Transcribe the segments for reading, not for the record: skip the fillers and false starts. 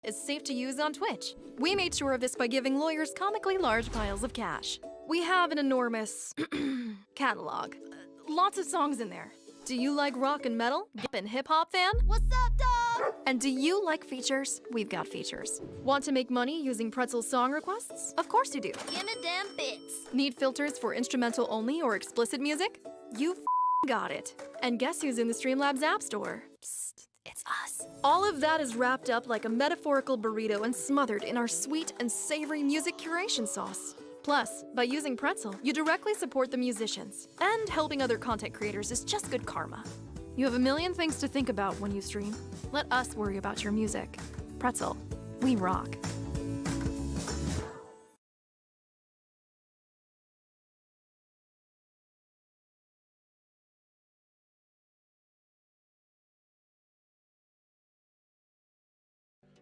is safe to use on Twitch. We made sure of this by giving lawyers comically large piles of cash. We have an enormous catalog. Lots of songs in there. Do you like rock and metal? And hip-hop fan? What's up, dog? And do you like features? We've got features. Want to make money using Pretzel song requests? Of course you do. Give me damn bits. Need filters for instrumental only or explicit music? You got it. And guess who's in the Streamlabs App Store? Psst, it's us. All of that is wrapped up like a metaphorical burrito and smothered in our sweet and savory music curation sauce. Plus, by using Pretzel, you directly support the musicians. And helping other content creators is just good karma. You have a million things to think about when you stream. Let us worry about your music. Pretzel, we rock.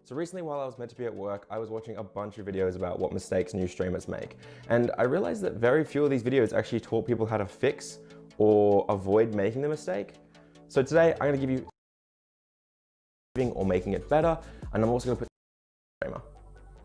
So recently, while I was meant to be at work, I was watching a bunch of videos about what mistakes new streamers make. And I realized that very few of these videos actually taught people how to fix or avoid making the mistake. So today, I'm gonna give you or making it better, and I'm also gonna put streamer.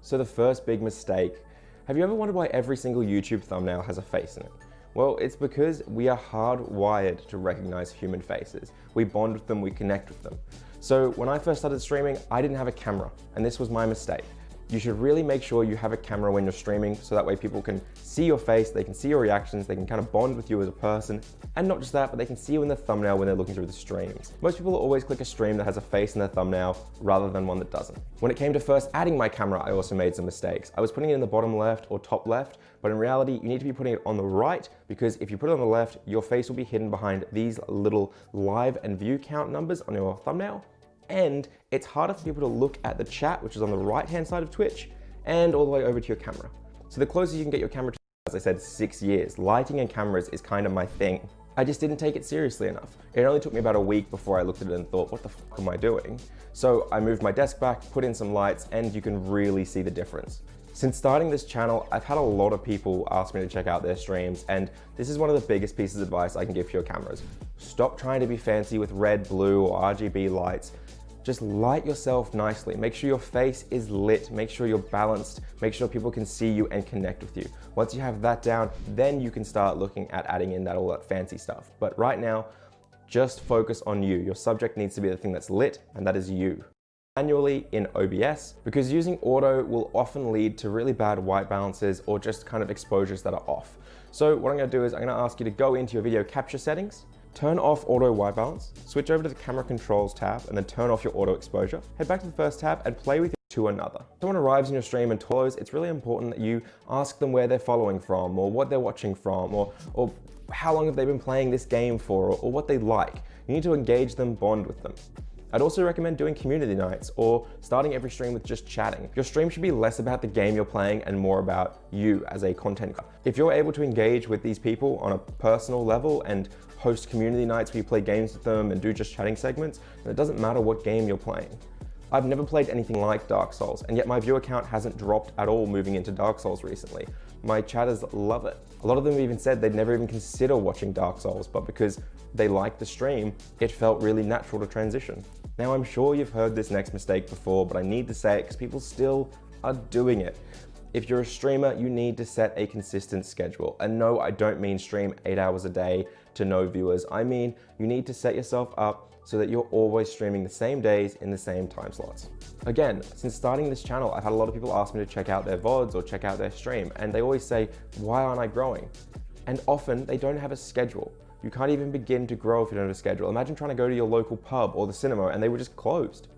So the first big mistake, have you ever wondered why every single YouTube thumbnail has a face in it? Well, it's because we are hardwired to recognize human faces. We bond with them, we connect with them. So when I first started streaming, I didn't have a camera, and this was my mistake. You should really make sure you have a camera when you're streaming, so that way people can see your face, they can see your reactions, they can kind of bond with you as a person. And not just that, but they can see you in the thumbnail when they're looking through the streams. Most people always click a stream that has a face in their thumbnail rather than one that doesn't. When it came to first adding my camera, I also made some mistakes. I was putting it in the bottom left or top left, but in reality, you need to be putting it on the right, because if you put it on the left, your face will be hidden behind these little live and view count numbers on your thumbnail. And it's harder for people to look at the chat, which is on the right-hand side of Twitch, and all the way over to your camera. So the closest you can get your camera to, as I said, 6 years. Lighting and cameras is kind of my thing. I just didn't take it seriously enough. It only took me about a week before I looked at it and thought, what the fuck am I doing? So I moved my desk back, put in some lights, and you can really see the difference. Since starting this channel, I've had a lot of people ask me to check out their streams, and this is one of the biggest pieces of advice I can give for your cameras. Stop trying to be fancy with red, blue, or RGB lights. Just light yourself nicely. Make sure your face is lit. Make sure you're balanced. Make sure people can see you and connect with you. Once you have that down, then you can start looking at adding in all that fancy stuff. But right now, just focus on you. Your subject needs to be the thing that's lit, and that is you. Manually in OBS, because using auto will often lead to really bad white balances or just kind of exposures that are off. So what I'm gonna do is I'm gonna ask you to go into your video capture settings, turn off auto white balance, switch over to the camera controls tab, and then turn off your auto exposure. Head back to the first tab and play with it to another. If someone arrives in your stream and follows, it's really important that you ask them where they're following from, or what they're watching from, or how long have they been playing this game for, or what they like. You need to engage them, bond with them. I'd also recommend doing community nights or starting every stream with just chatting. Your stream should be less about the game you're playing and more about you as a content creator. If you're able to engage with these people on a personal level and host community nights where you play games with them and do just chatting segments, then it doesn't matter what game you're playing. I've never played anything like Dark Souls, and yet my viewer count hasn't dropped at all moving into Dark Souls recently. My chatters love it. A lot of them even said they'd never even consider watching Dark Souls, but because they liked the stream, it felt really natural to transition. Now I'm sure you've heard this next mistake before, but I need to say it because people still are doing it. If you're a streamer, you need to set a consistent schedule. And no, I don't mean stream 8 hours a day to no viewers. I mean, you need to set yourself up so that you're always streaming the same days in the same time slots. Again, since starting this channel, I've had a lot of people ask me to check out their VODs or check out their stream, and they always say, why aren't I growing? And often they don't have a schedule. You can't even begin to grow if you don't have a schedule. Imagine trying to go to your local pub or the cinema and they were just closed.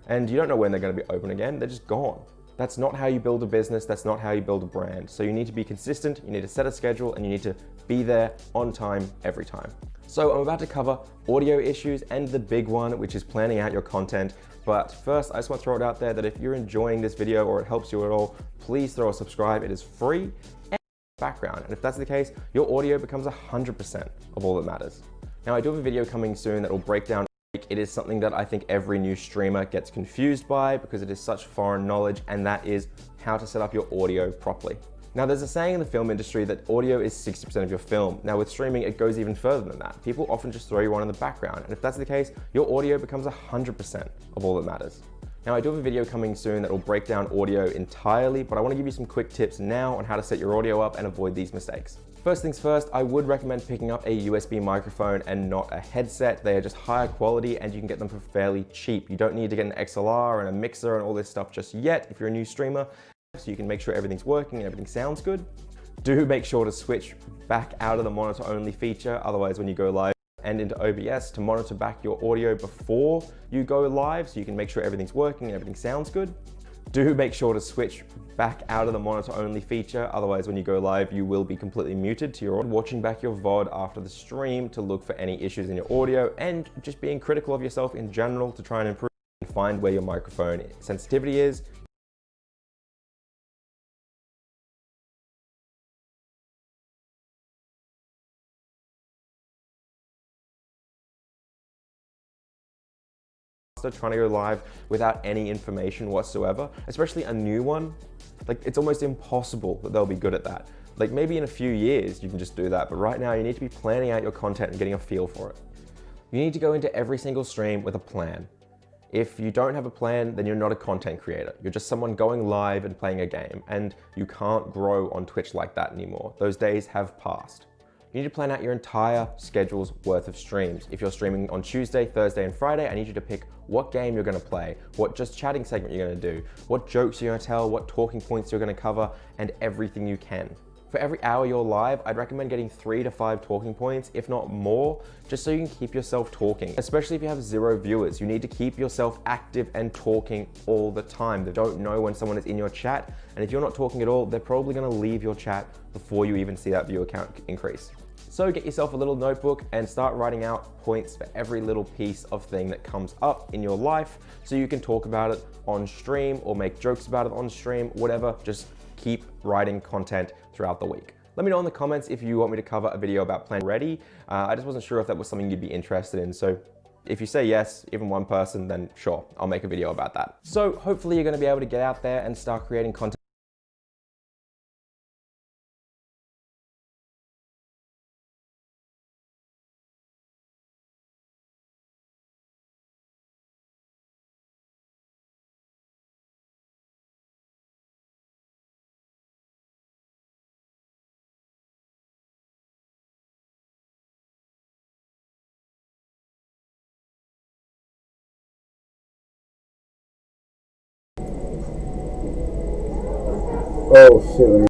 And you don't know when they're going to be open again, they're just gone. That's not how you build a business, that's not how you build a brand. So you need to be consistent, you need to set a schedule, and you need to be there on time every time. So I'm about to cover audio issues and the big one, which is planning out your content. But first, I just want to throw it out there that if you're enjoying this video or it helps you at all, please throw a subscribe. It is free and background. And if that's the case, your audio becomes 100% of all that matters. Now, I do have a video coming soon that will break down. It is something that I think every new streamer gets confused by because it is such foreign knowledge, and that is how to set up your audio properly. Now, there's a saying in the film industry that audio is 60% of your film. Now, with streaming, it goes even further than that. People often just throw you on in the background, and if that's the case, your audio becomes 100% of all that matters. Now, I do have a video coming soon that will break down audio entirely, but I want to give you some quick tips now on how to set your audio up and avoid these mistakes. First things first, I would recommend picking up a USB microphone and not a headset. They are just higher quality and you can get them for fairly cheap. You don't need to get an XLR and a mixer and all this stuff just yet if you're a new streamer, so you can make sure everything's working and everything sounds good. Do make sure to switch back out of the monitor only feature, otherwise when you go live and into OBS to monitor back your audio before you go live so you can make sure everything's working and everything sounds good. Do make sure to switch back out of the monitor only feature, otherwise when you go live you will be completely muted to your audio. Watching back your VOD after the stream to look for any issues in your audio, and just being critical of yourself in general to try and improve and find where your microphone sensitivity is. Trying to go live without any information whatsoever, especially a new one, like it's almost impossible that they'll be good at that. Like maybe in a few years you can just do that, but right now you need to be planning out your content and getting a feel for it. You need to go into every single stream with a plan. If you don't have a plan, then you're not a content creator. You're just someone going live and playing a game, and you can't grow on Twitch like that anymore. Those days have passed. You need to plan out your entire schedule's worth of streams. If you're streaming on Tuesday, Thursday, and Friday, I need you to pick what game you're gonna play, what just chatting segment you're gonna do, what jokes you're gonna tell, what talking points you're gonna cover, and everything you can. For every hour you're live, I'd recommend getting 3 to 5 talking points, if not more, just so you can keep yourself talking. Especially if you have 0 viewers, you need to keep yourself active and talking all the time. They don't know when someone is in your chat, and if you're not talking at all, they're probably gonna leave your chat before you even see that viewer count increase. So get yourself a little notebook and start writing out points for every little piece of thing that comes up in your life so you can talk about it on stream or make jokes about it on stream, whatever. Just keep writing content throughout the week. Let me know in the comments if you want me to cover a video about plan ready. I just wasn't sure if that was something you'd be interested in. So if you say yes, even one person, then sure, I'll make a video about that. So hopefully you're gonna be able to get out there and start creating content. Oh shit.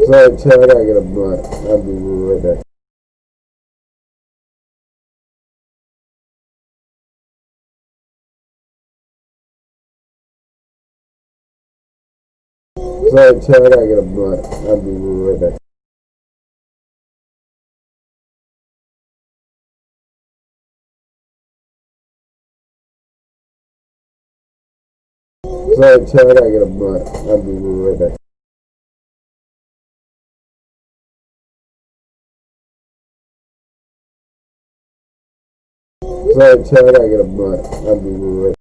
Sorry, Chad, I gotta get a blunt. I'll be right back. Sorry, Chad, I gotta get a blunt. I'll be right back. Sorry, Chad, I gotta get a blunt. I'll be right back. Sorry, Chad, I gotta get a blunt. I'll be right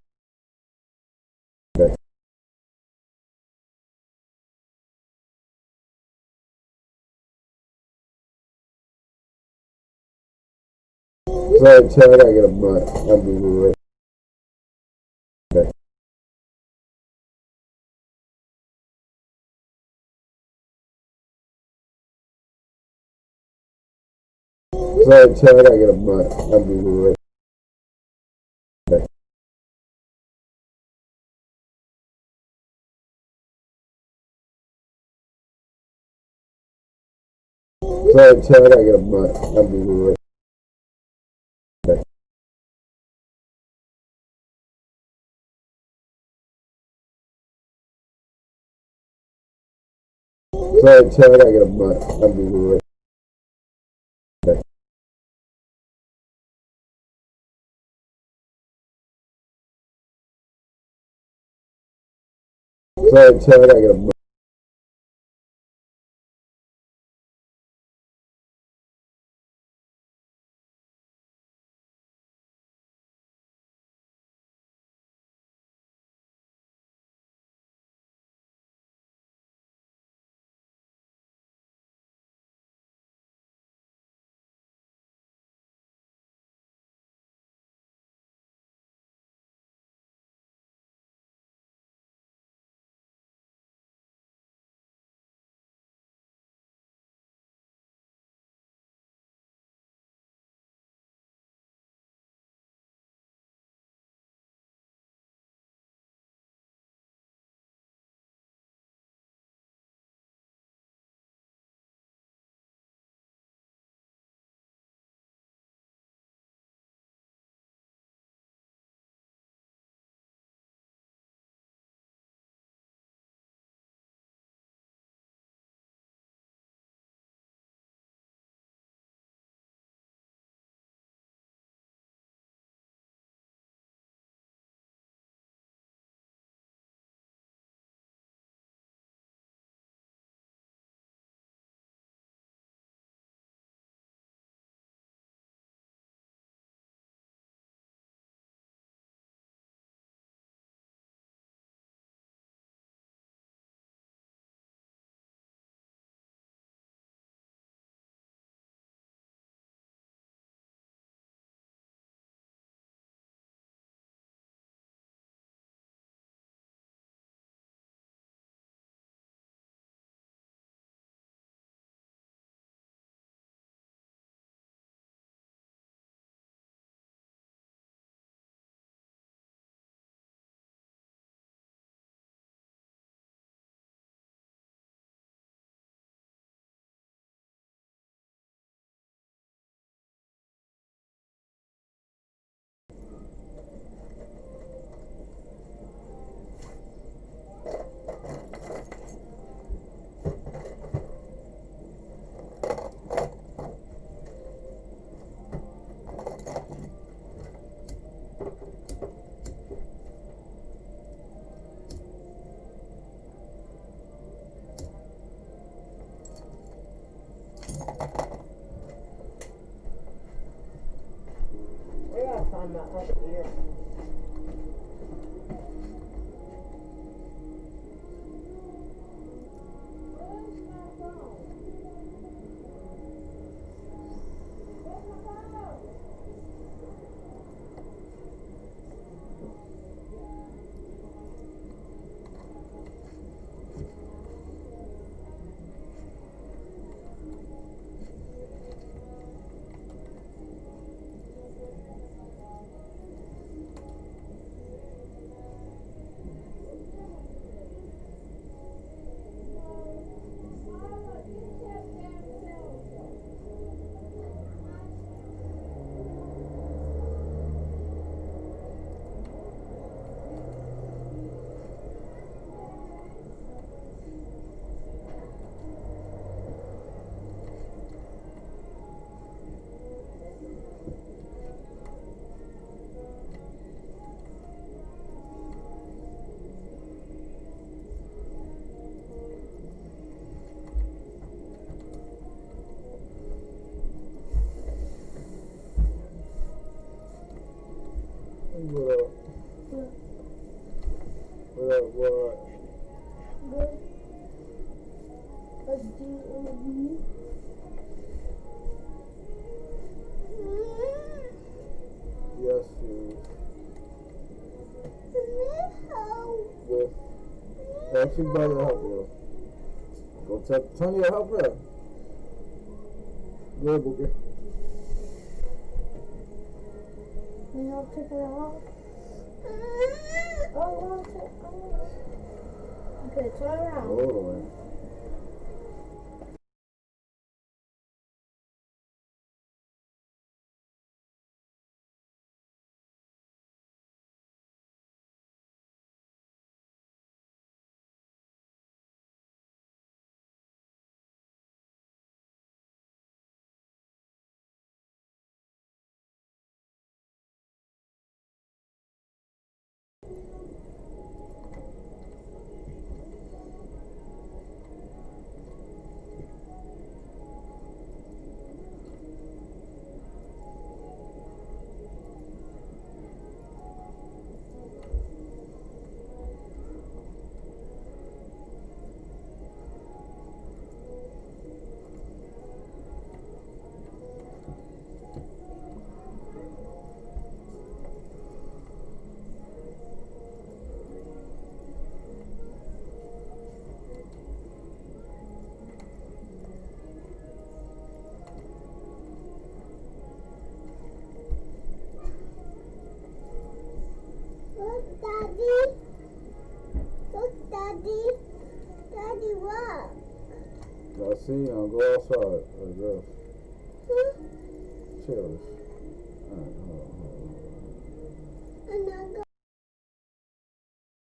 back. Sorry, Chad, I gotta get a blunt. I'll be right back. Sorry, Chad, I gotta get a blunt. I'll be right back. Sorry, Chad, I gotta get a blunt. I'll be right back. Sorry, Chad, I gotta get a blunt. I'll be right back. Sorry, Chad, I gotta get a blunt. I gotta find my other ear. Yes, shoes. With ask your brother to help you. Go tell Tony to help her. Go, Boogie. Can you help take her out? Oh, okay, turn around. Hold on. Look, Daddy. Look, Daddy. Daddy, what? I see you. Go outside. I guess. Cheers. Alright, hold on. And I go.